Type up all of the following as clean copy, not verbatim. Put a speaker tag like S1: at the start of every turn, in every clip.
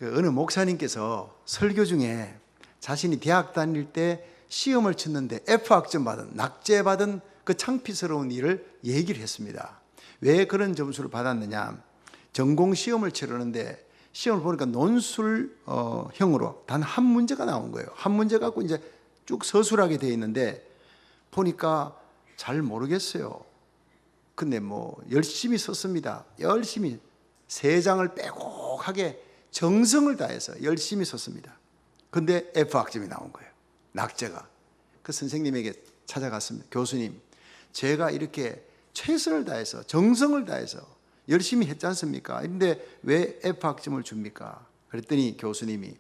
S1: 어느 목사님께서 설교 중에 자신이 대학 다닐 때 시험을 쳤는데 F학점 받은, 낙제받은 그 창피스러운 일을 얘기를 했습니다. 왜 그런 점수를 받았느냐? 전공 시험을 치르는데 시험을 보니까 논술형으로 단 한 문제가 나온 거예요. 한 문제 갖고 이제 쭉 서술하게 되어 있는데 보니까 잘 모르겠어요. 근데 열심히 썼습니다. 열심히 3장을 빼곡하게 정성을 다해서 열심히 썼습니다. 근데 F학점이 나온 거예요. 낙제가. 그 선생님에게 찾아갔습니다. 교수님, 제가 이렇게 최선을 다해서 정성을 다해서 열심히 했지 않습니까? 근데 왜 F학점을 줍니까? 그랬더니 교수님이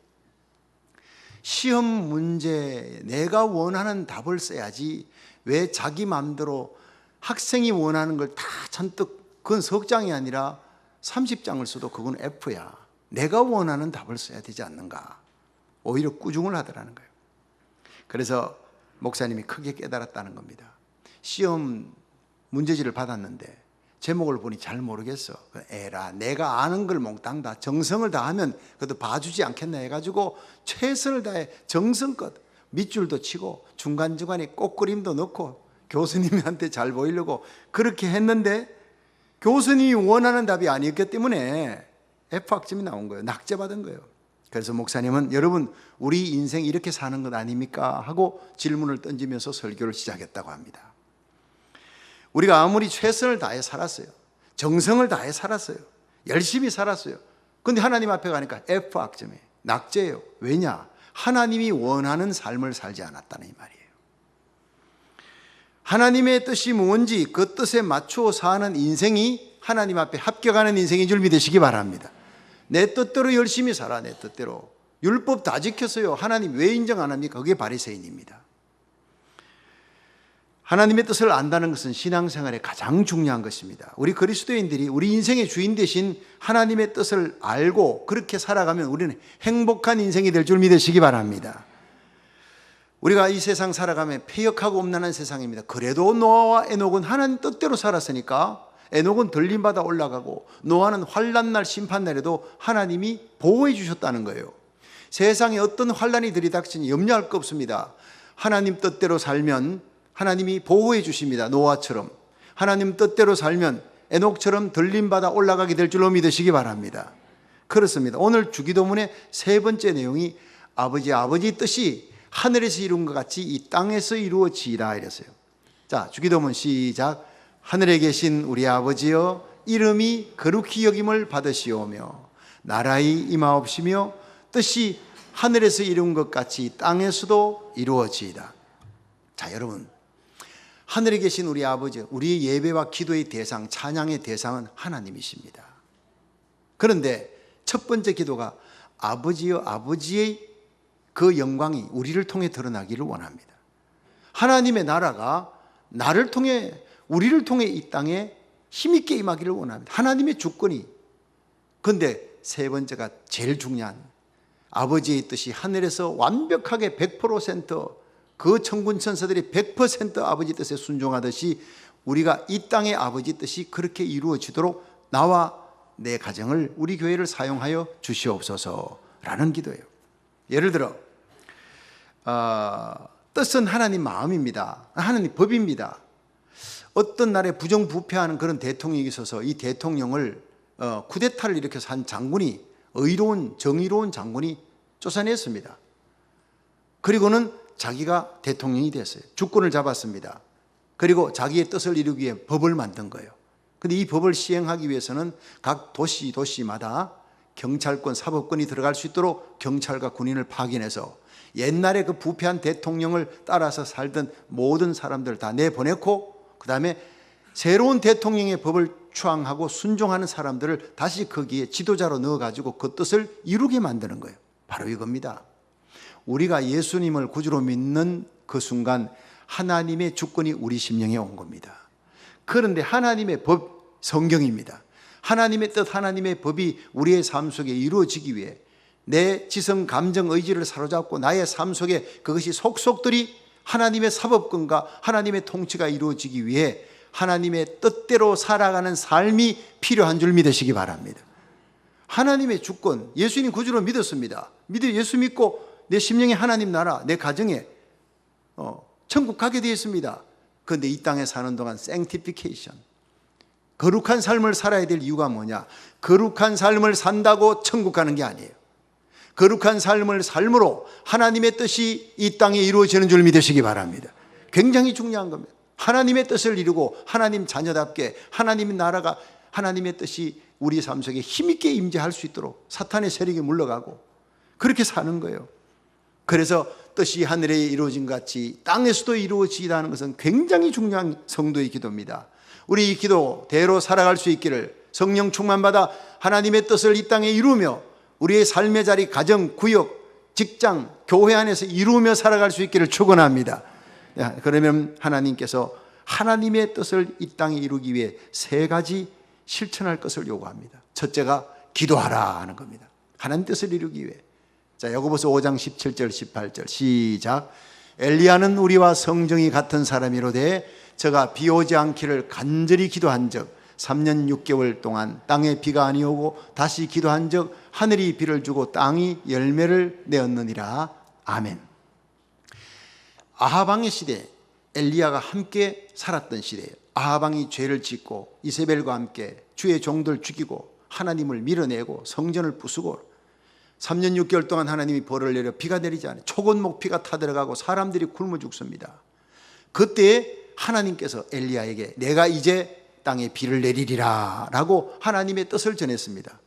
S1: 시험 문제에 내가 원하는 답을 써야지 왜 자기 마음대로 학생이 원하는 걸 다 잔뜩, 그건 석 장이 아니라 30장을 써도 그건 F야. 내가 원하는 답을 써야 되지 않는가? 오히려 꾸중을 하더라는 거예요. 그래서 목사님이 크게 깨달았다는 겁니다. 시험 문제지를 받았는데 제목을 보니 잘 모르겠어. 에라, 내가 아는 걸 몽땅 다 정성을 다하면 그것도 봐주지 않겠나 해가지고 최선을 다해 정성껏 밑줄도 치고 중간중간에 꽃그림도 넣고 교수님한테 잘 보이려고 그렇게 했는데 교수님이 원하는 답이 아니었기 때문에 F학점이 나온 거예요. 낙제받은 거예요. 그래서 목사님은 여러분 우리 인생 이렇게 사는 것 아닙니까? 하고 질문을 던지면서 설교를 시작했다고 합니다. 우리가 아무리 최선을 다해 살았어요. 정성을 다해 살았어요. 열심히 살았어요. 그런데 하나님 앞에 가니까 F학점이에요. 낙제예요. 왜냐? 하나님이 원하는 삶을 살지 않았다는 이 말이에요. 하나님의 뜻이 뭔지 그 뜻에 맞추어 사는 인생이 하나님 앞에 합격하는 인생인 줄 믿으시기 바랍니다. 내 뜻대로 열심히 살아. 내 뜻대로 율법 다 지켰어요. 하나님 왜 인정 안 합니까? 그게 바리새인입니다. 하나님의 뜻을 안다는 것은 신앙생활에 가장 중요한 것입니다. 우리 그리스도인들이 우리 인생의 주인 되신 하나님의 뜻을 알고 그렇게 살아가면 우리는 행복한 인생이 될 줄 믿으시기 바랍니다. 우리가 이 세상 살아가면 폐역하고 음란한 세상입니다. 그래도 노아와 에녹은 하나님 뜻대로 살았으니까 에녹은 들림받아 올라가고 노아는 환난날 심판날에도 하나님이 보호해 주셨다는 거예요. 세상에 어떤 환난이 들이닥치니 염려할 거 없습니다. 하나님 뜻대로 살면 하나님이 보호해 주십니다. 노아처럼. 하나님 뜻대로 살면 에녹처럼 들림받아 올라가게 될 줄로 믿으시기 바랍니다. 그렇습니다. 오늘 주기도문의 3번째 내용이 아버지 뜻이 하늘에서 이룬 것 같이 이 땅에서 이루어지이다 이랬어요. 자, 주기도문 시작. 하늘에 계신 우리 아버지여, 이름이 거룩히 여김을 받으시오며 나라의 임하옵시며 뜻이 하늘에서 이룬 것 같이 땅에서도 이루어지이다. 자, 여러분, 하늘에 계신 우리 아버지, 우리의 예배와 기도의 대상, 찬양의 대상은 하나님이십니다. 그런데 첫 번째 기도가 아버지여, 아버지의 그 영광이 우리를 통해 드러나기를 원합니다. 하나님의 나라가 나를 통해, 우리를 통해 이 땅에 힘있게 임하기를 원합니다. 하나님의 주권이. 그런데 세 번째가 제일 중요한, 아버지의 뜻이 하늘에서 완벽하게 100% 그 천군 천사들이 100% 아버지 뜻에 순종하듯이 우리가 이 땅의 아버지 뜻이 그렇게 이루어지도록 나와 내 가정을, 우리 교회를 사용하여 주시옵소서라는 기도예요. 예를 들어 뜻은 하나님 마음입니다. 하나님 법입니다. 어떤 날에 부정부패하는 그런 대통령이 있어서 이 대통령을 쿠데타를 일으켜서 한 장군이, 의로운 정의로운 장군이 쫓아냈습니다. 그리고는 자기가 대통령이 됐어요. 주권을 잡았습니다. 그리고 자기의 뜻을 이루기 위해 법을 만든 거예요. 그런데 이 법을 시행하기 위해서는 각 도시마다 경찰권, 사법권이 들어갈 수 있도록 경찰과 군인을 파견해서 옛날에 그 부패한 대통령을 따라서 살던 모든 사람들 다 내보냈고, 그 다음에 새로운 대통령의 법을 추앙하고 순종하는 사람들을 다시 거기에 지도자로 넣어가지고 그 뜻을 이루게 만드는 거예요. 바로 이겁니다. 우리가 예수님을 구주로 믿는 그 순간 하나님의 주권이 우리 심령에 온 겁니다. 그런데 하나님의 법, 성경입니다. 하나님의 뜻, 하나님의 법이 우리의 삶 속에 이루어지기 위해 내 지성, 감정, 의지를 사로잡고 나의 삶 속에 그것이 속속들이 하나님의 사법권과 하나님의 통치가 이루어지기 위해 하나님의 뜻대로 살아가는 삶이 필요한 줄 믿으시기 바랍니다. 하나님의 주권, 예수님 구주로 믿었습니다. 예수 믿고 내 심령에 하나님 나라, 내 가정에 천국 가게 되어 있습니다. 그런데 이 땅에 사는 동안 sanctification, 거룩한 삶을 살아야 될 이유가 뭐냐? 거룩한 삶을 산다고 천국 가는 게 아니에요. 거룩한 삶을 삶으로 하나님의 뜻이 이 땅에 이루어지는 줄 믿으시기 바랍니다. 굉장히 중요한 겁니다. 하나님의 뜻을 이루고 하나님 자녀답게 하나님의 나라가, 하나님의 뜻이 우리 삶 속에 힘있게 임재할 수 있도록 사탄의 세력이 물러가고 그렇게 사는 거예요. 그래서 뜻이 하늘에 이루어진 같이 땅에서도 이루어지다는 것은 굉장히 중요한 성도의 기도입니다. 우리 이 기도대로 살아갈 수 있기를, 성령 충만받아 하나님의 뜻을 이 땅에 이루며 우리의 삶의 자리, 가정, 구역, 직장, 교회 안에서 이루며 살아갈 수 있기를 축원합니다. 그러면 하나님께서 하나님의 뜻을 이 땅에 이루기 위해 세 가지 실천할 것을 요구합니다. 첫째가 기도하라 하는 겁니다. 하나님 뜻을 이루기 위해. 자, 야고보서 5장 17절 18절 시작. 엘리야는 우리와 성정이 같은 사람이로되 저가 비 오지 않기를 간절히 기도한 적 3년 6개월 동안 땅에 비가 아니오고 다시 기도한 적 하늘이 비를 주고 땅이 열매를 내었느니라. 아멘. 아합 왕의 시대, 엘리야가 함께 살았던 시대예요. 아합 왕이 죄를 짓고 이세벨과 함께 주의 종들 죽이고 하나님을 밀어내고 성전을 부수고 3년 6개월 동안 하나님이 벌을 내려 비가 내리지 않아요. 초건목 비가 타들어가고 사람들이 굶어 죽습니다. 그때 하나님께서 엘리야에게 내가 이제 땅에 비를 내리리라 라고 하나님의 뜻을 전했습니다.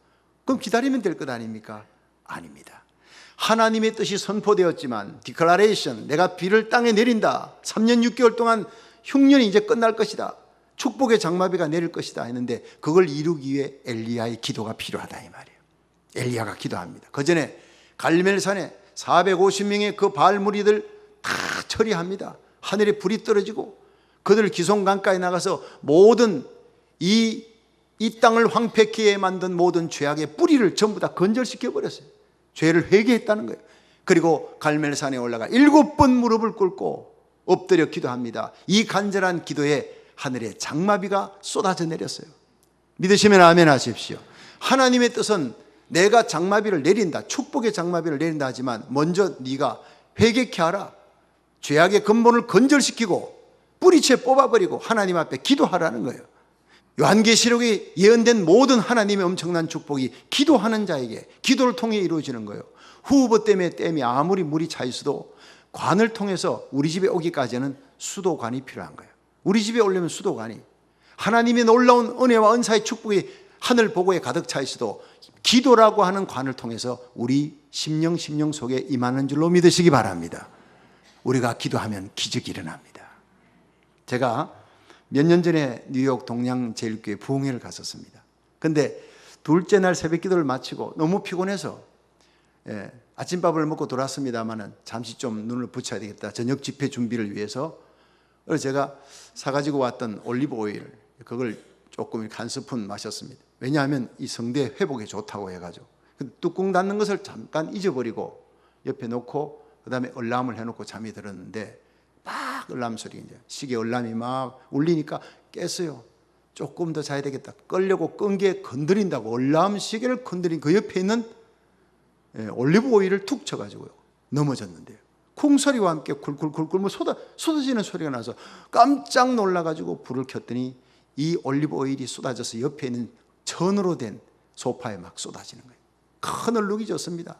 S1: 그럼 기다리면 될 것 아닙니까? 아닙니다. 하나님의 뜻이 선포되었지만 디클라레이션, 내가 비를 땅에 내린다, 3년 6개월 동안 흉년이 이제 끝날 것이다, 축복의 장마비가 내릴 것이다 했는데 그걸 이루기 위해 엘리야의 기도가 필요하다 이 말이에요. 엘리야가 기도합니다. 그 전에 갈멜산에 450명의 그 바알 무리들 다 처리합니다. 하늘에 불이 떨어지고 그들 기송강가에 나가서 모든 이 땅을 황폐케 만든 모든 죄악의 뿌리를 전부 다 건절시켜 버렸어요. 죄를 회개했다는 거예요. 그리고 갈멜산에 올라가 7번 무릎을 꿇고 엎드려 기도합니다. 이 간절한 기도에 하늘에 장마비가 쏟아져 내렸어요. 믿으시면 아멘 하십시오. 하나님의 뜻은 내가 장마비를 내린다, 축복의 장마비를 내린다 하지만 먼저 네가 회개케 하라, 죄악의 근본을 건절시키고 뿌리채 뽑아버리고 하나님 앞에 기도하라는 거예요. 요한계시록에 예언된 모든 하나님의 엄청난 축복이 기도하는 자에게 기도를 통해 이루어지는 거예요. 후보 때문에 댐이 아무리 물이 차 있어도 관을 통해서 우리 집에 오기까지는 수도관이 필요한 거예요. 우리 집에 오려면 수도관이, 하나님의 놀라운 은혜와 은사의 축복이 하늘 보고에 가득 차 있어도 기도라고 하는 관을 통해서 우리 심령 속에 임하는 줄로 믿으시기 바랍니다. 우리가 기도하면 기적이 일어납니다. 제가 몇 년 전에 뉴욕 동양제일교회 부흥회를 갔었습니다. 근데 둘째 날 새벽 기도를 마치고 너무 피곤해서 아침밥을 먹고 돌아왔습니다마는 잠시 좀 눈을 붙여야 되겠다, 저녁 집회 준비를 위해서. 그래서 제가 사가지고 왔던 올리브 오일, 그걸 조금 한 스푼 마셨습니다. 왜냐하면 이 성대 회복에 좋다고 해가지고. 뚜껑 닫는 것을 잠깐 잊어버리고 옆에 놓고 그 다음에 얼람을 해놓고 잠이 들었는데 막 얼람 소리, 이제 시계 얼람이 막 울리니까 깼어요. 조금 더 자야 되겠다. 끌려고 끈 게 건드린다고 얼람 시계를 건드린 그 옆에 있는 올리브 오일을 툭 쳐가지고요 넘어졌는데요. 쿵 소리와 함께 굴굴굴굴 쏟아지는 소리가 나서 깜짝 놀라가지고 불을 켰더니 이 올리브 오일이 쏟아져서 옆에 있는 천으로 된 소파에 막 쏟아지는 거예요. 큰 얼룩이 졌습니다.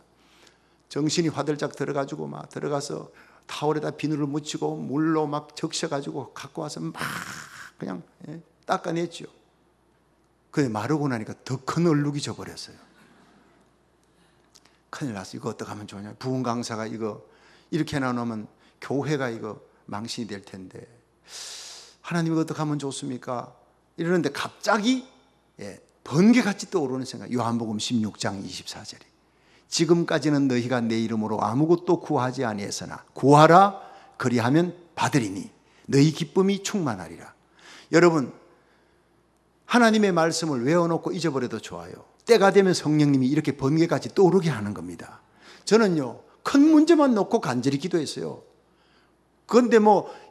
S1: 정신이 화들짝 들어가지고 막 들어가서 타월에다 비누를 묻히고 물로 막 적셔가지고 갖고 와서 막 그냥 닦아냈죠. 근데 마르고 나니까 더 큰 얼룩이 져버렸어요. 큰일 났어. 이거 어떡하면 좋냐. 부흥 강사가 이거 이렇게 해놔놓으면 교회가 이거 망신이 될 텐데 하나님 이거 어떡하면 좋습니까? 이러는데 갑자기 번개같이 떠오르는 생각. 요한복음 16장 24절에 지금까지는 너희가 내 이름으로 아무것도 구하지 아니했으나 구하라 그리하면 받으리니 너희 기쁨이 충만하리라. 여러분, 하나님의 말씀을 외워놓고 잊어버려도 좋아요. 때가 되면 성령님이 이렇게 번개같이 떠오르게 하는 겁니다. 저는요 큰 문제만 놓고 간절히 기도했어요. 그런데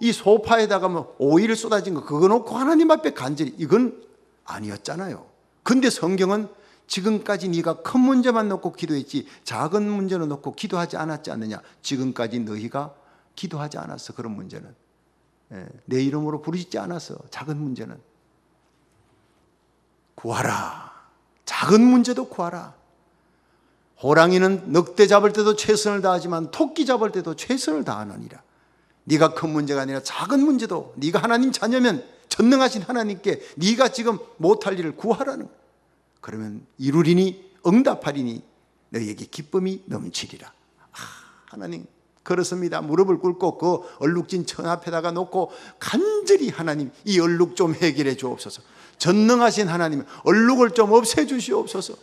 S1: 이 소파에다가 오일 쏟아진 거 그거 놓고 하나님 앞에 간절히, 이건 아니었잖아요. 근데 성경은 지금까지 네가 큰 문제만 놓고 기도했지 작은 문제를 놓고 기도하지 않았지 않느냐. 지금까지 너희가 기도하지 않았어. 그런 문제는 내 이름으로 부르짖지 않았어. 작은 문제는 구하라. 작은 문제도 구하라. 호랑이는 늑대 잡을 때도 최선을 다하지만 토끼 잡을 때도 최선을 다하느니라. 네가 큰 문제가 아니라 작은 문제도 네가 하나님 자녀면 전능하신 하나님께 네가 지금 못할 일을 구하라는 거야. 그러면 이루리니 응답하리니 너희에게 기쁨이 넘치리라. 하나님 그렇습니다. 무릎을 꿇고 그 얼룩진 천 앞에다가 놓고 간절히 하나님 이 얼룩 좀 해결해 주옵소서. 전능하신 하나님 얼룩을 좀 없애 주시옵소서.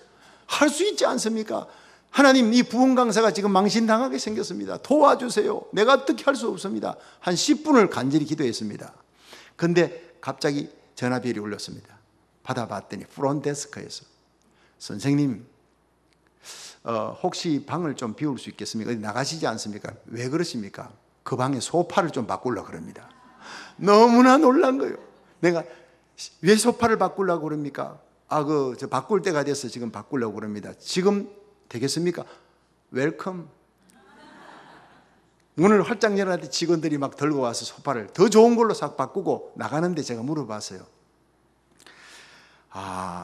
S1: 할 수 있지 않습니까? 하나님 이 부흥 강사가 지금 망신당하게 생겼습니다. 도와주세요. 내가 어떻게 할 수 없습니다. 한 10분을 간절히 기도했습니다. 그런데 갑자기 전화벨이 울렸습니다. 받아봤더니 프론데스크에서 선생님 혹시 방을 좀 비울 수 있겠습니까? 어디 나가시지 않습니까? 왜 그러십니까? 그 방에 소파를 좀 바꾸려고 그럽니다. 너무나 놀란 거예요. 내가 왜 소파를 바꾸려고 그럽니까? 저 바꿀 때가 돼서 지금 바꾸려고 그럽니다. 지금 되겠습니까? 웰컴. 문을 활짝 열었는데 직원들이 막 들고 와서 소파를 더 좋은 걸로 싹 바꾸고 나가는데 제가 물어봤어요.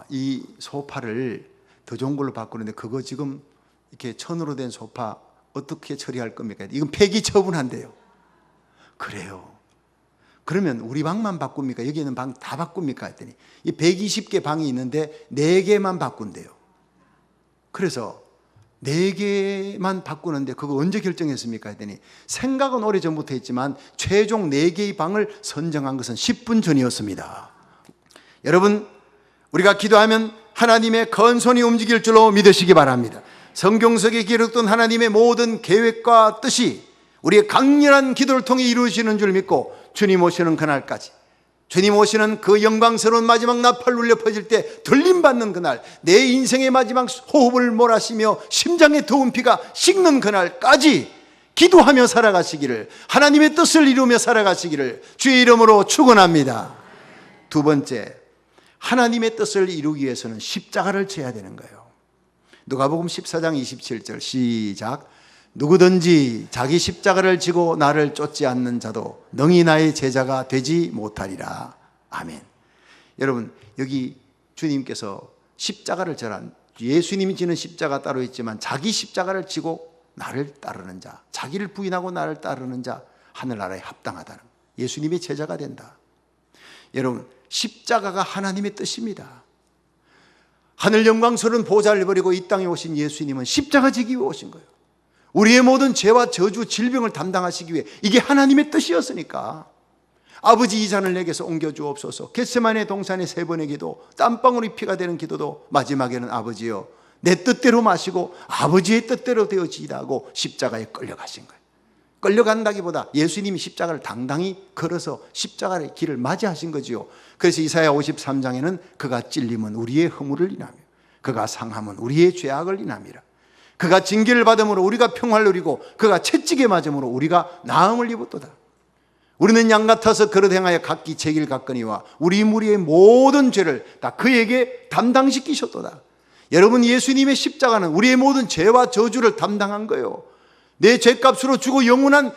S1: 이 소파를 더 좋은 걸로 바꾸는데 그거 지금 이렇게 천으로 된 소파 어떻게 처리할 겁니까? 이건 폐기 처분한대요. 그래요. 그러면 우리 방만 바꿉니까? 여기 있는 방 다 바꿉니까? 했더니 이 120개 방이 있는데 4개만 바꾼대요. 그래서 4개만 바꾸는데 그거 언제 결정했습니까? 했더니 생각은 오래전부터 했지만 최종 4개의 방을 선정한 것은 10분 전이었습니다. 여러분 우리가 기도하면 하나님의 큰손이 움직일 줄로 믿으시기 바랍니다. 성경 속에 기록된 하나님의 모든 계획과 뜻이 우리의 강렬한 기도를 통해 이루어지는 줄 믿고 주님 오시는 그날까지, 주님 오시는 그 영광스러운 마지막 나팔 울려 퍼질 때 들림받는 그날, 내 인생의 마지막 호흡을 몰아쉬며 심장의 더운 피가 식는 그날까지 기도하며 살아가시기를, 하나님의 뜻을 이루며 살아가시기를 주의 이름으로 축원합니다. 두 번째, 하나님의 뜻을 이루기 위해서는 십자가를 져야 되는 거예요. 누가복음 14장 27절 시작. 누구든지 자기 십자가를 지고 나를 쫓지 않는 자도 능히 나의 제자가 되지 못하리라. 아멘. 여러분 여기 주님께서 십자가를 져란, 예수님이 지는 십자가 따로 있지만 자기 십자가를 지고 나를 따르는 자, 자기를 부인하고 나를 따르는 자 하늘나라에 합당하다는, 예수님의 제자가 된다. 여러분 십자가가 하나님의 뜻입니다. 하늘 영광스러운 보좌를 버리고 이 땅에 오신 예수님은 십자가 지기 위해 오신 거예요. 우리의 모든 죄와 저주, 질병을 담당하시기 위해, 이게 하나님의 뜻이었으니까. 아버지 이 잔을 내게서 옮겨주옵소서. 겟세마네 동산의 3번의 기도, 땀방울이 피가 되는 기도도 마지막에는 아버지여 내 뜻대로 마시고 아버지의 뜻대로 되어지이다 하고 십자가에 끌려가신 거예요. 끌려간다기보다 예수님이 십자가를 당당히 걸어서 십자가의 길을 맞이하신 거지요. 그래서 이사야 53장에는 그가 찔림은 우리의 허물을 인하며 그가 상함은 우리의 죄악을 인함이라. 그가 징계를 받음으로 우리가 평화를 누리고 그가 채찍에 맞음으로 우리가 나음을 입었도다. 우리는 양 같아서 그릇 행하여 각기 제 길 갔거니와 우리 무리의 모든 죄를 다 그에게 담당시키셨도다. 여러분 예수님의 십자가는 우리의 모든 죄와 저주를 담당한 거예요. 내 죄값으로 죽어 영원한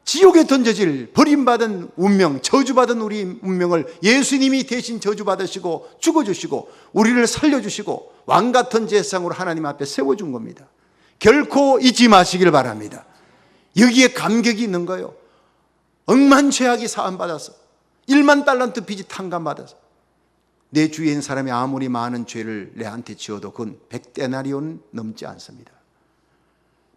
S1: 지옥에 던져질 버림받은 운명, 저주받은 우리 운명을 예수님이 대신 저주받으시고 죽어주시고 우리를 살려주시고 왕같은 제사장으로 하나님 앞에 세워준 겁니다. 결코 잊지 마시길 바랍니다. 여기에 감격이 있는 거예요. 억만 죄악이 사함받아서 1만 달란트 빚이 탕감받아서 내 주위에 있는 사람이 아무리 많은 죄를 내한테 지어도 그건 100데나리온 넘지 않습니다.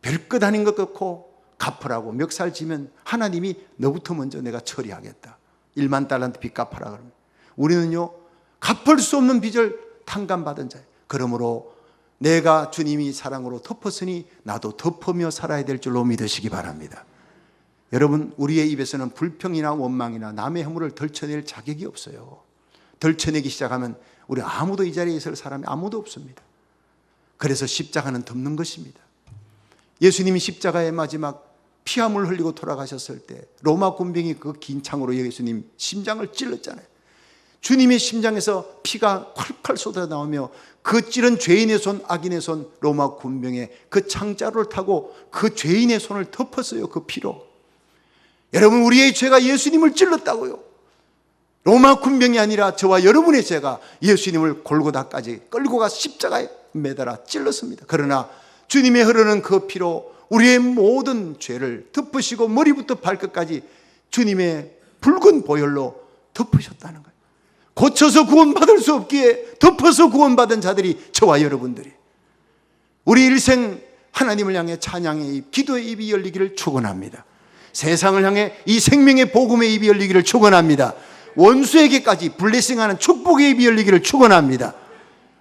S1: 별것 아닌 것 같고 갚으라고 멱살 지면 하나님이 너부터 먼저 내가 처리하겠다. 1만 달란트 빚 갚아라 그러면 우리는요 갚을 수 없는 빚을 탕감받은 자예요. 그러므로 내가 주님이 사랑으로 덮었으니 나도 덮으며 살아야 될 줄로 믿으시기 바랍니다. 여러분 우리의 입에서는 불평이나 원망이나 남의 허물을 덜쳐낼 자격이 없어요. 덜쳐내기 시작하면 우리 아무도 이 자리에 있을 사람이 아무도 없습니다. 그래서 십자가는 덮는 것입니다. 예수님이 십자가의 마지막 피함을 흘리고 돌아가셨을 때 로마 군병이 그 긴 창으로 예수님 심장을 찔렀잖아요. 주님의 심장에서 피가 콸콸 쏟아 나오며 그 찌른 죄인의 손, 악인의 손, 로마 군병의 그 창자루를 타고 그 죄인의 손을 덮었어요. 그 피로. 여러분, 우리의 죄가 예수님을 찔렀다고요. 로마 군병이 아니라 저와 여러분의 죄가 예수님을 골고다까지 끌고 가 십자가에 매달아 찔렀습니다. 그러나 주님의 흐르는 그 피로 우리의 모든 죄를 덮으시고 머리부터 발끝까지 주님의 붉은 보혈로 덮으셨다는 거예요. 고쳐서 구원받을 수 없기에 덮어서 구원받은 자들이 저와 여러분들이, 우리 일생 하나님을 향해 찬양의 입, 기도의 입이 열리기를 축원합니다. 세상을 향해 이 생명의 복음의 입이 열리기를 축원합니다. 원수에게까지 블레싱하는 축복의 입이 열리기를 축원합니다.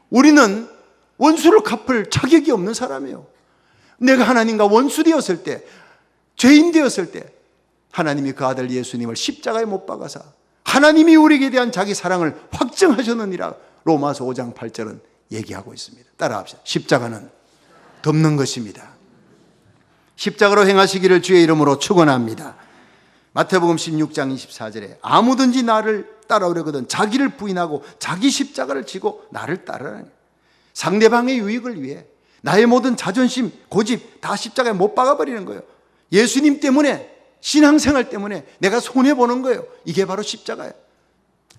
S1: 우리는 원수를 갚을 자격이 없는 사람이에요. 내가 하나님과 원수 되었을 때, 죄인 되었을 때 하나님이 그 아들 예수님을 십자가에 못 박아서 하나님이 우리에게 대한 자기 사랑을 확증하셨느니라 로마서 5장 8절은 얘기하고 있습니다. 따라합시다. 십자가는 덮는 것입니다. 십자가로 행하시기를 주의 이름으로 축원합니다. 마태복음 16장 24절에 아무든지 나를 따라오려거든 자기를 부인하고 자기 십자가를 지고 나를 따르라니. 상대방의 유익을 위해 나의 모든 자존심, 고집 다 십자가에 못 박아버리는 거예요. 예수님 때문에, 신앙생활 때문에 내가 손해보는 거예요. 이게 바로 십자가예요.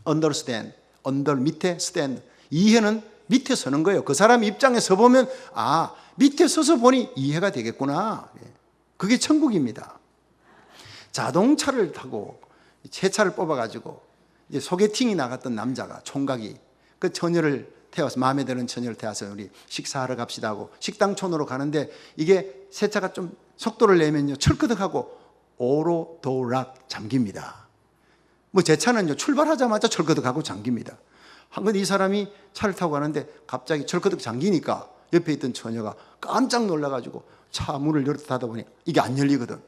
S1: understand, under 밑에 stand. 이해는 밑에 서는 거예요. 그 사람 입장에 서보면 밑에 서서 보니 이해가 되겠구나. 그게 천국입니다. 자동차를 타고 새 차를 뽑아가지고 이제 소개팅이 나갔던 남자가, 총각이 그 처녀를 태워서, 마음에 드는 처녀를 태워서 우리 식사하러 갑시다 하고 식당촌으로 가는데, 이게 새 차가 좀 속도를 내면요 철끄덕하고 오로도락 잠깁니다. 뭐 제 차는요 출발하자마자 철끄덕하고 잠깁니다. 한건 이 사람이 차를 타고 가는데 갑자기 철끄덕 잠기니까 옆에 있던 처녀가 깜짝 놀라가지고 차 문을 열었다 닫아 보니 이게 안 열리거든.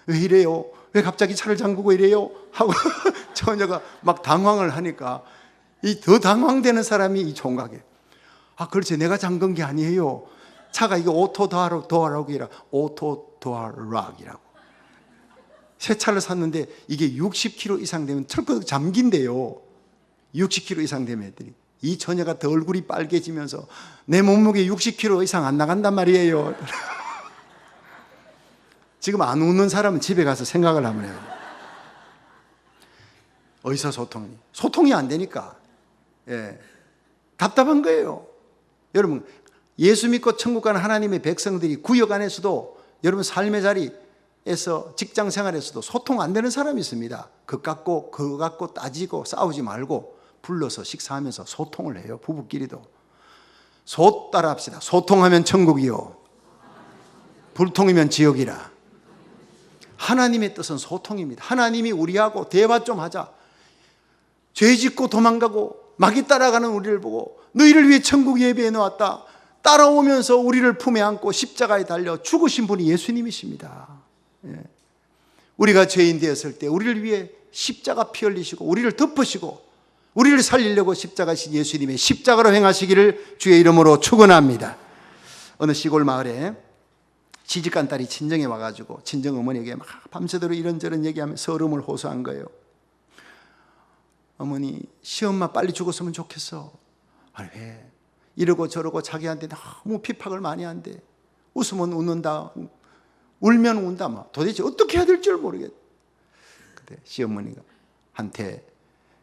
S1: 왜 이래요? 왜 갑자기 차를 잠그고 이래요? 하고 처녀가 막 당황을 하니까 이 더 당황되는 사람이 이 총각이에요. 그렇지, 내가 잠근 게 아니에요. 차가 이게 오토도어락이라 오토도어락이라고. 새 차를 샀는데 이게 60km 이상 되면 철컥 잠긴대요. 60km 이상 되면 애들이. 이 처녀가 더 얼굴이 빨개지면서 내 몸무게 60kg 이상 안 나간단 말이에요. 지금 안 웃는 사람은 집에 가서 생각을 하면 해요. 어디서 소통이? 소통이 안 되니까. 답답한 거예요. 여러분, 예수 믿고 천국 가는 하나님의 백성들이 구역 안에서도, 여러분 삶의 자리에서, 직장 생활에서도 소통 안 되는 사람이 있습니다. 그거 갖고 따지고 싸우지 말고 불러서 식사하면서 소통을 해요. 부부끼리도. 따라합시다. 소통하면 천국이요, 불통이면 지옥이라. 하나님의 뜻은 소통입니다. 하나님이 우리하고 대화 좀 하자. 죄 짓고 도망가고 마귀 따라가는 우리를 보고 너희를 위해 천국 예배해 놓았다, 따라오면서 우리를 품에 안고 십자가에 달려 죽으신 분이 예수님이십니다. 우리가 죄인 되었을 때 우리를 위해 십자가 피 흘리시고 우리를 덮으시고 우리를 살리려고 십자가신 예수님의 십자가로 행하시기를 주의 이름으로 축원합니다. 어느 시골 마을에 시집간 딸이 친정에 와가지고 친정 어머니에게 막 밤새도록 이런저런 얘기하며 서름을 호소한 거예요. 어머니, 시엄마 빨리 죽었으면 좋겠어. 아니 왜? 이러고 저러고 자기한테 너무 핍박을 많이 한대. 웃으면 웃는다, 울면 운다. 막 도대체 어떻게 해야 될 줄 모르겠. 그때 시어머니가 한테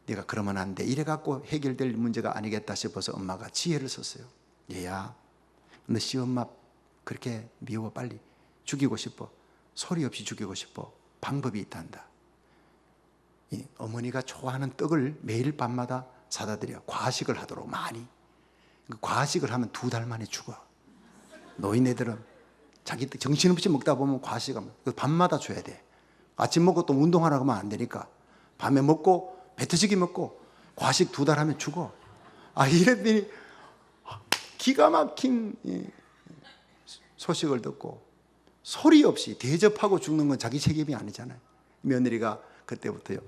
S1: 네가 그러면 안 돼, 이래갖고 해결될 문제가 아니겠다 싶어서 엄마가 지혜를 썼어요. 얘야, 너 시엄마 그렇게 미워, 빨리 죽이고 싶어, 소리 없이 죽이고 싶어, 방법이 있단다. 이 어머니가 좋아하는 떡을 매일 밤마다 사다 드려 과식을 하도록 많이. 과식을 하면 2달 만에 죽어. 노인네들은 자기 정신없이 먹다 보면 과식하면 밤마다 줘야 돼. 아침 먹고 또 운동하라고 하면 안 되니까 밤에 먹고 배터지기 먹고 과식 2달 하면 죽어. 이랬더니 기가 막힌 소식을 듣고 소리 없이 대접하고 죽는 건 자기 책임이 아니잖아요. 며느리가 그때부터요,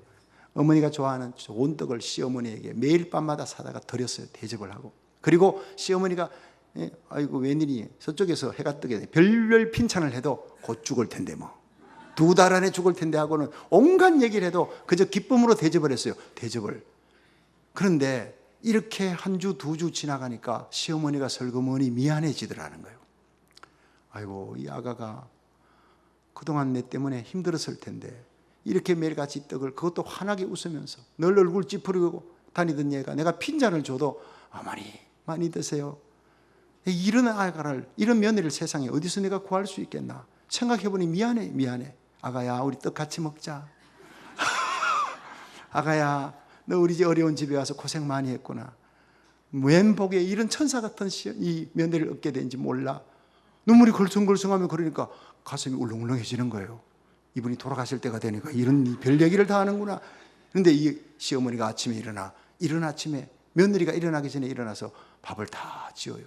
S1: 어머니가 좋아하는 좋은 떡을 시어머니에게 매일 밤마다 사다가 드렸어요. 대접을 하고. 그리고 시어머니가 아이고 웬일이, 저쪽에서 해가 뜨게 별별 핀찬을 해도 곧 죽을 텐데 뭐 2달 안에 죽을 텐데 하고는 온갖 얘기를 해도 그저 기쁨으로 대접을 했어요. 대접을. 그런데 이렇게 한 주, 두 주 지나가니까 시어머니가 슬그머니 미안해지더라는 거예요. 아이고, 이 아가가 그동안 내 때문에 힘들었을 텐데 이렇게 매일같이 떡을, 그것도 환하게 웃으면서 늘 얼굴 찌푸리고 다니던 얘가 내가 핀잔을 줘도 어머니 많이 드세요. 이런 아가를, 이런 며느리를 세상에 어디서 내가 구할 수 있겠나 생각해보니 미안해. 아가야, 우리 떡 같이 먹자. 아가야, 너 우리 집 어려운 집에 와서 고생 많이 했구나. 웬 복에 이런 천사 같은 이 며느리를 얻게 된지 몰라. 눈물이 걸숭걸숭하면 그러니까 가슴이 울렁울렁해지는 거예요. 이분이 돌아가실 때가 되니까 이런 별 얘기를 다 하는구나. 그런데 이 시어머니가 아침에 이른 아침에 며느리가 일어나기 전에 일어나서 밥을 다 지어요.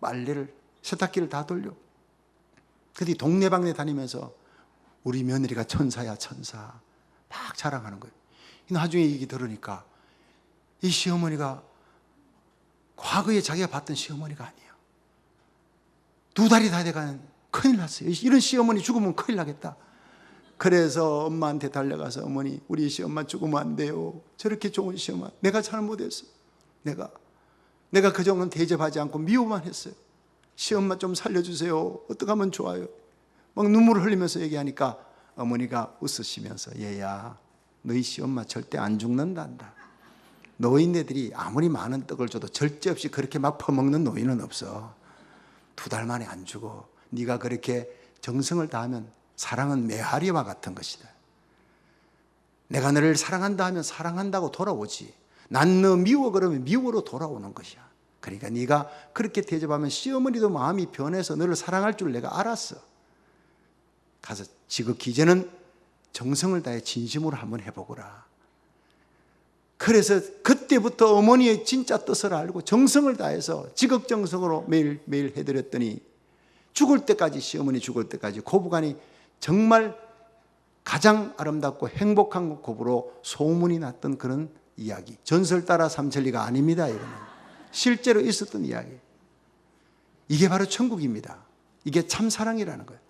S1: 빨래를, 세탁기를 다 돌려. 그뒤 동네방네 다니면서 우리 며느리가 천사야 천사 막 자랑하는 거예요. 나중에 얘기 들으니까 이 시어머니가 과거에 자기가 봤던 시어머니가 아니에요. 2달이 다 돼가는, 큰일 났어요. 이런 시어머니 죽으면 큰일 나겠다. 그래서 엄마한테 달려가서 어머니, 우리 시엄마 죽으면 안 돼요. 저렇게 좋은 시엄마, 내가 잘못했어. 내가 그 정도는 대접하지 않고 미워만 했어요. 시엄마 좀 살려주세요. 어떻게 하면 좋아요? 막 눈물을 흘리면서 얘기하니까 어머니가 웃으시면서 얘야, 너희 시엄마 절대 안 죽는단다. 노인네들이 아무리 많은 떡을 줘도 절제 없이 그렇게 막 퍼먹는 노인은 없어. 2달 만에 안 죽어. 네가 그렇게 정성을 다하면 사랑은 메아리와 같은 것이다. 내가 너를 사랑한다 하면 사랑한다고 돌아오지. 난 너 미워 그러면 미워로 돌아오는 것이야. 그러니까 네가 그렇게 대접하면 시어머니도 마음이 변해서 너를 사랑할 줄 내가 알았어. 가서 지극히 이제는 정성을 다해 진심으로 한번 해보거라. 그래서 그때부터 어머니의 진짜 뜻을 알고 정성을 다해서 지극정성으로 매일 해드렸더니 죽을 때까지, 시어머니 죽을 때까지 고부간이 정말 가장 아름답고 행복한 고부로 소문이 났던 그런 이야기. 전설 따라 삼천리가 아닙니다. 이거는 실제로 있었던 이야기. 이게 바로 천국입니다. 이게 참사랑이라는 거예요.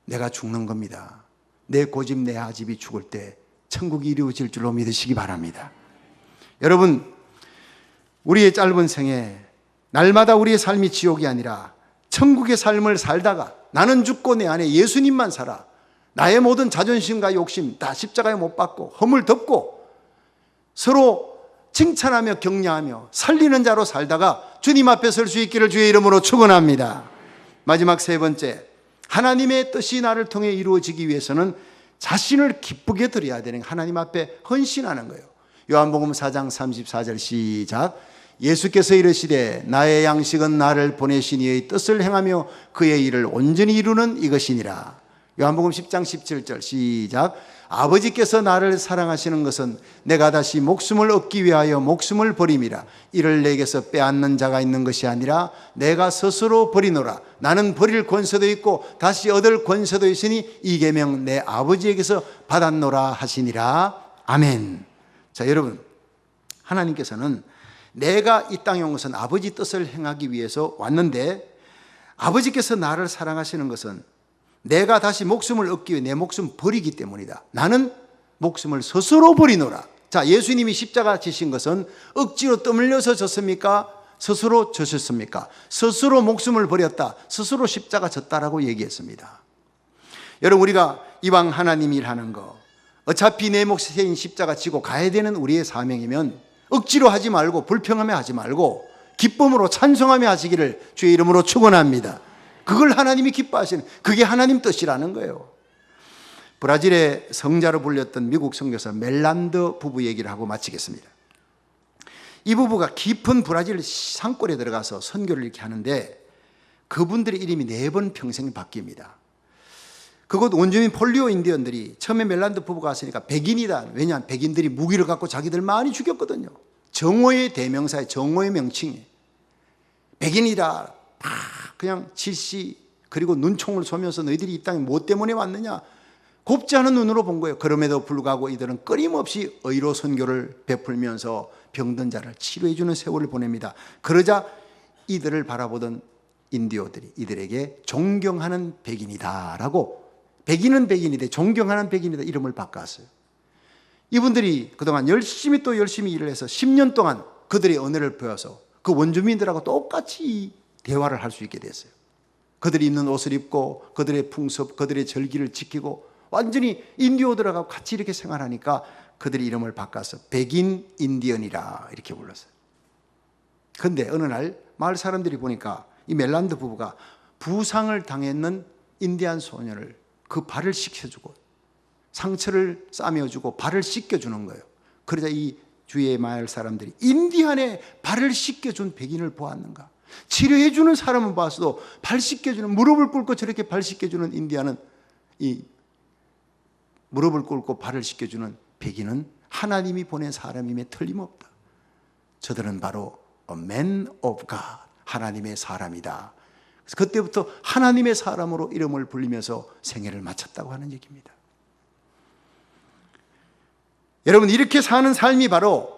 S1: 내가 죽는 겁니다. 내 고집 내 아집이 죽을 때 천국이 이루어질 줄로 믿으시기 바랍니다. 여러분, 우리의 짧은 생에 날마다 우리의 삶이 지옥이 아니라 천국의 삶을 살다가 나는 죽고 내 안에 예수님만 살아, 나의 모든 자존심과 욕심 다 십자가에 못 박고 허물 덮고 서로 칭찬하며 격려하며 살리는 자로 살다가 주님 앞에 설 수 있기를 주의 이름으로 축원합니다. 마지막 세 번째, 하나님의 뜻이 나를 통해 이루어지기 위해서는 자신을 기쁘게 드려야 되는, 하나님 앞에 헌신하는 거예요. 요한복음 4장 34절 시작. 예수께서 이르시되 나의 양식은 나를 보내신 이의 뜻을 행하며 그의 일을 온전히 이루는 이것이니라. 요한복음 10장 17절 시작. 아버지께서 나를 사랑하시는 것은 내가 다시 목숨을 얻기 위하여 목숨을 버림이라. 이를 내게서 빼앗는 자가 있는 것이 아니라 내가 스스로 버리노라. 나는 버릴 권세도 있고 다시 얻을 권세도 있으니 이 계명 내 아버지에게서 받았노라 하시니라. 아멘. 자, 여러분, 하나님께서는 내가 이 땅에 온 것은 아버지 뜻을 행하기 위해서 왔는데, 아버지께서 나를 사랑하시는 것은 내가 다시 목숨을 얻기 위해 내 목숨 버리기 때문이다. 나는 목숨을 스스로 버리노라. 자, 예수님이 십자가 지신 것은 억지로 떠밀려서 졌습니까? 스스로 졌습니까? 스스로 목숨을 버렸다, 스스로 십자가 졌다라고 얘기했습니다. 여러분, 우리가 이왕 하나님 일하는 거, 어차피 내 몫인 십자가 지고 가야 되는 우리의 사명이면 억지로 하지 말고 불평하며 하지 말고 기쁨으로 찬송하며 하시기를 주의 이름으로 축원합니다. 그걸 하나님이 기뻐하시는, 그게 하나님 뜻이라는 거예요. 브라질의 성자로 불렸던 미국 선교사 멜란드 부부 얘기를 하고 마치겠습니다. 이 부부가 깊은 브라질 산골에 들어가서 선교를 이렇게 하는데 그분들의 이름이 4번 평생이 바뀝니다. 그곳 원주민 폴리오 인디언들이 처음에 멜란드 부부가 왔으니까 백인이다. 왜냐하면 백인들이 무기를 갖고 자기들 많이 죽였거든요. 정오의 대명사의 정오의 명칭이 백인이다. 그냥 질시, 그리고 눈총을 쏘면서 너희들이 이 땅에 뭐 때문에 왔느냐, 곱지 않은 눈으로 본 거예요. 그럼에도 불구하고 이들은 끊임없이 의로 선교를 베풀면서 병든 자를 치료해 주는 세월을 보냅니다. 그러자 이들을 바라보던 인디오들이 이들에게 존경하는 백인이다라고, 백인은 백인이되 존경하는 백인이다 이름을 바꿨어요. 이분들이 그동안 열심히 일을 해서 10년 동안 그들의 언어를 배워서 그 원주민들하고 똑같이 대화를 할 수 있게 됐어요. 그들이 입는 옷을 입고 그들의 풍습, 그들의 절기를 지키고 완전히 인디오들하고 같이 이렇게 생활하니까 그들이 이름을 바꿔서 백인 인디언이라 이렇게 불렀어요. 그런데 어느 날 마을 사람들이 보니까 이 멜란드 부부가 부상을 당했는 인디안 소년을 그 발을 씻겨주고 상처를 싸매어주고 발을 씻겨주는 거예요. 그러자 이 주위의 마을 사람들이 인디안의 발을 씻겨준 백인을 보았는가? 치료해주는 사람은 봤어도 발 씻겨주는, 무릎을 꿇고 저렇게 발 씻겨주는 인디안은, 이 무릎을 꿇고 발을 씻겨주는 백인은 하나님이 보낸 사람임에 틀림없다. 저들은 바로 a man of God, 하나님의 사람이다. 그래서 그때부터 하나님의 사람으로 이름을 불리면서 생애를 마쳤다고 하는 얘기입니다. 여러분, 이렇게 사는 삶이 바로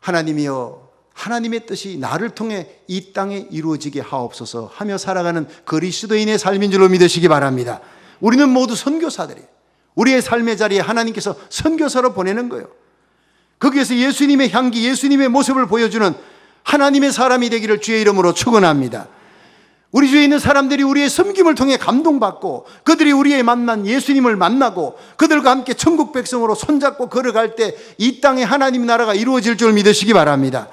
S1: 하나님이여 하나님의 뜻이 나를 통해 이 땅에 이루어지게 하옵소서 하며 살아가는 그리스도인의 삶인 줄로 믿으시기 바랍니다. 우리는 모두 선교사들이에요. 우리의 삶의 자리에 하나님께서 선교사로 보내는 거예요. 거기에서 예수님의 향기, 예수님의 모습을 보여주는 하나님의 사람이 되기를 주의 이름으로 축원합니다. 우리 주위에 있는 사람들이 우리의 섬김을 통해 감동받고 그들이 우리의 만난 예수님을 만나고 그들과 함께 천국 백성으로 손잡고 걸어갈 때 이 땅에 하나님 나라가 이루어질 줄 믿으시기 바랍니다.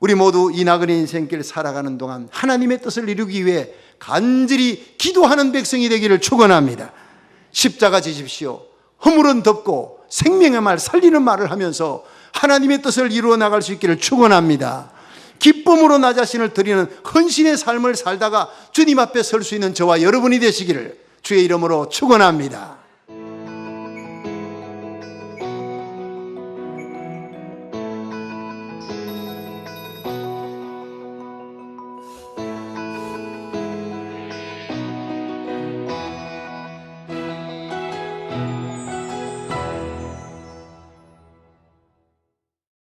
S1: 우리 모두 이 나그네 인생길 살아가는 동안 하나님의 뜻을 이루기 위해 간절히 기도하는 백성이 되기를 축원합니다. 십자가 지십시오. 허물은 덮고 생명의 말, 살리는 말을 하면서 하나님의 뜻을 이루어 나갈 수 있기를 축원합니다. 기쁨으로 나 자신을 드리는 헌신의 삶을 살다가 주님 앞에 설 수 있는 저와 여러분이 되시기를 주의 이름으로 축원합니다.